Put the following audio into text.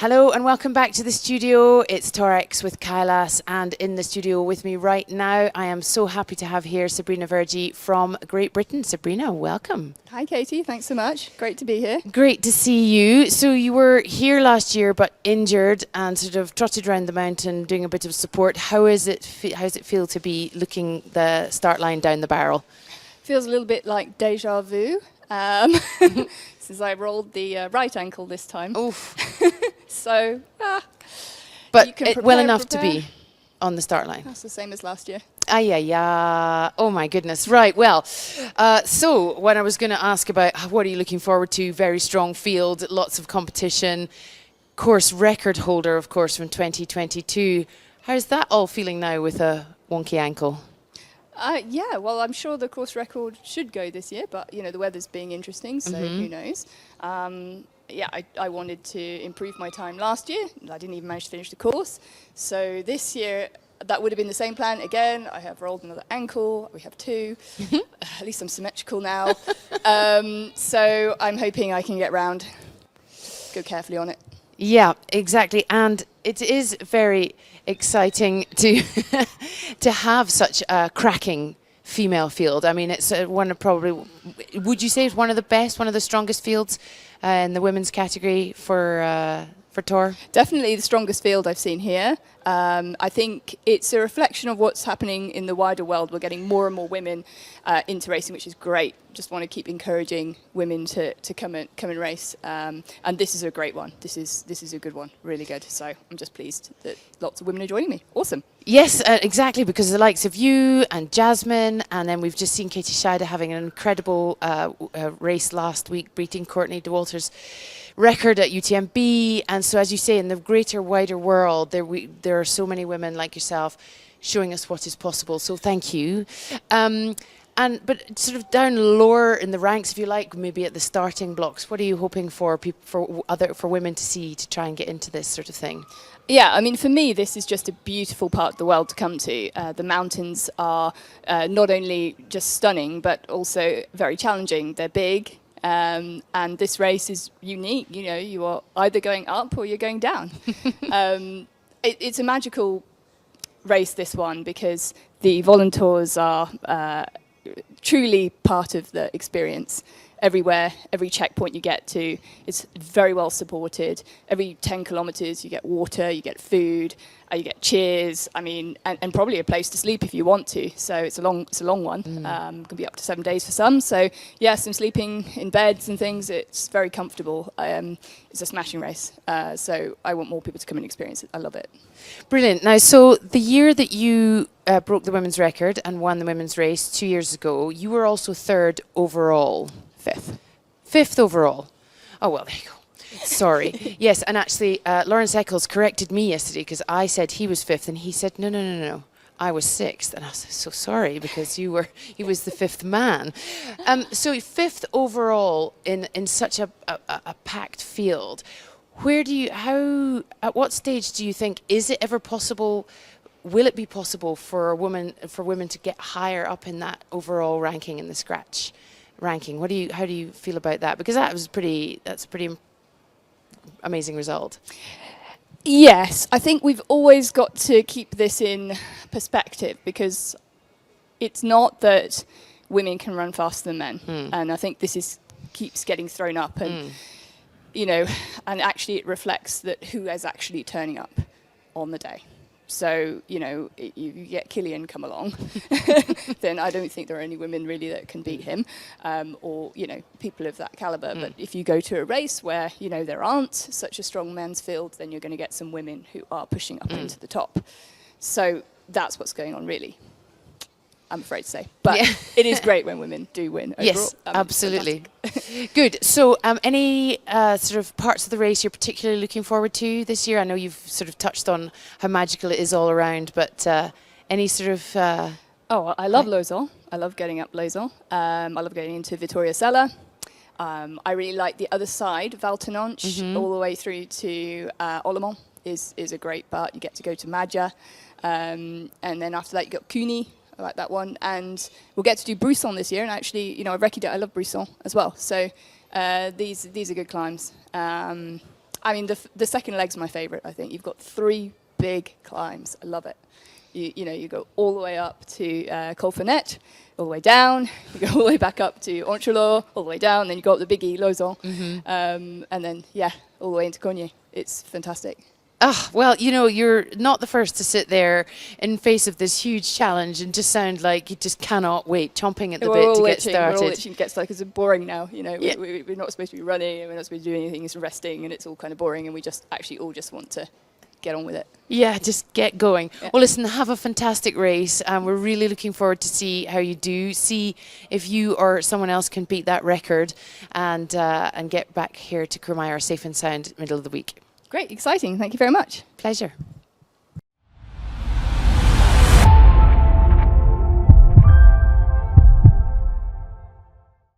Hello and welcome back to the studio. It's TORX with Kailas, and in the studio with me right now, I am so happy to have here Sabrina Verjee from Great Britain. Sabrina, welcome. Hi Katie, thanks so much. Great to be here. Great to see you. So you were here last year but injured and sort of trotted around the mountain doing a bit of support. How does it feel to be looking the start line down the barrel? Feels a little bit like deja vu. Since I rolled the right ankle this time. Oof. So, but well enough to be on the start line. That's the same as last year. Oh my goodness. Right, well, so when I was going to ask about what are you looking forward to, very strong field, lots of competition, course record holder, of course, from 2022. How's that all feeling now with a wonky ankle? Yeah, well, I'm sure the course record should go this year, but, you know, the weather's being interesting, so who knows. Yeah, I wanted to improve my time last year. I didn't even manage to finish the course. So this year, that would have been the same plan. Again, I have rolled another ankle. We have two. At least I'm symmetrical now. So I'm hoping I can get round. Go carefully on it. Yeah, exactly. And it is very exciting to to have such a cracking female field. I mean, it's one of probably, would you say it's one of the best, one of the strongest fields in the women's category for Tour? Definitely the strongest field I've seen here. I think it's a reflection of what's happening in the wider world. We're getting more and more women into racing, which is great. Just want to keep encouraging women to come and race. And this is a great one. This is a good one. Really good. So I'm just pleased that lots of women are joining me. Awesome. Yes, exactly, because the likes of you and Jasmine, and then we've just seen Catie having an incredible race last week, beating Courtney Dauwalter's record at UTMB. And so, as you say, in the greater, wider world, there are so many women like yourself showing us what is possible. So thank you. But sort of down lower in the ranks, if you like, maybe at the starting blocks, what are you hoping for women to see to try and get into this sort of thing? Yeah, I mean, for me, this is just a beautiful part of the world to come to. The mountains are not only just stunning, but also very challenging. They're big, and this race is unique. You know, you are either going up or you're going down. It's a magical race, this one, because the volunteers are truly part of the experience. Everywhere, every checkpoint you get to, it's very well supported. Every 10 kilometers you get water, you get food, you get cheers. I mean, and probably a place to sleep if you want to. So it's a long one. Can be up to 7 days for some. So yes, I'm sleeping in beds and things. It's very comfortable. It's a smashing race. So I want more people to come and experience it. I love it. Brilliant. Now, so the year that you broke the women's record and won the women's race 2 years ago, you were also third overall. Fifth overall. Oh, well, there you go. Sorry. Yes, and actually, Lawrence Eccles corrected me yesterday because I said he was fifth, and he said, no, I was sixth. And I was so sorry because he was the fifth man. So fifth overall in such a packed field. At what stage do you think, is it ever possible, will it be possible for women to get higher up in that overall ranking in the scratch ranking? How do you feel about that? Because that's a pretty amazing result. Yes, I think we've always got to keep this in perspective, because it's not that women can run faster than men, and I think this keeps getting thrown up, and you know, and actually it reflects that who is actually turning up on the day. So, you know, you get Killian come along, then I don't think there are any women really that can beat him, or, you know, people of that caliber. But if you go to a race where, you know, there aren't such a strong men's field, then you're going to get some women who are pushing up into the top. So that's what's going on, really, I'm afraid to say. But it is great when women do win overall. Yes, absolutely. Good. So any sort of parts of the race you're particularly looking forward to this year? I know you've sort of touched on how magical it is all around, but any sort of... Oh, I love Lausanne. I love getting up Lausanne. I love getting into Vittoria Sella. I really like the other side, Val Tenanche, all the way through to Ollemont is a great part. You get to go to Maggia. And then after that, you got Cuny. I like that one. And we'll get to do Brisson this year. And actually, you know, I've recce it. I love Brisson as well. So these are good climbs. I mean, the second leg's my favourite, I think. You've got 3 big climbs. I love it. You know, you go all the way up to Col Fernet, all the way down, you go all the way back up to Anchelot, all the way down, then you go up the biggie, Lausanne, and then, yeah, all the way into Cognes. It's fantastic. Ah, well, you know, you're not the first to sit there in face of this huge challenge and just sound like you just cannot wait, chomping at the bit to get started. We're all itching to get started because it's boring now. You know, Yeah. we're not supposed to be running and we're not supposed to do anything. It's resting and it's all kind of boring and we just actually all just want to get on with it. Yeah, just get going. Yeah. Well, listen, have a fantastic race. And we're really looking forward to see how you do, see if you or someone else can beat that record and get back here to Courmayeur safe and sound middle of the week. Great, exciting. Thank you very much. Pleasure.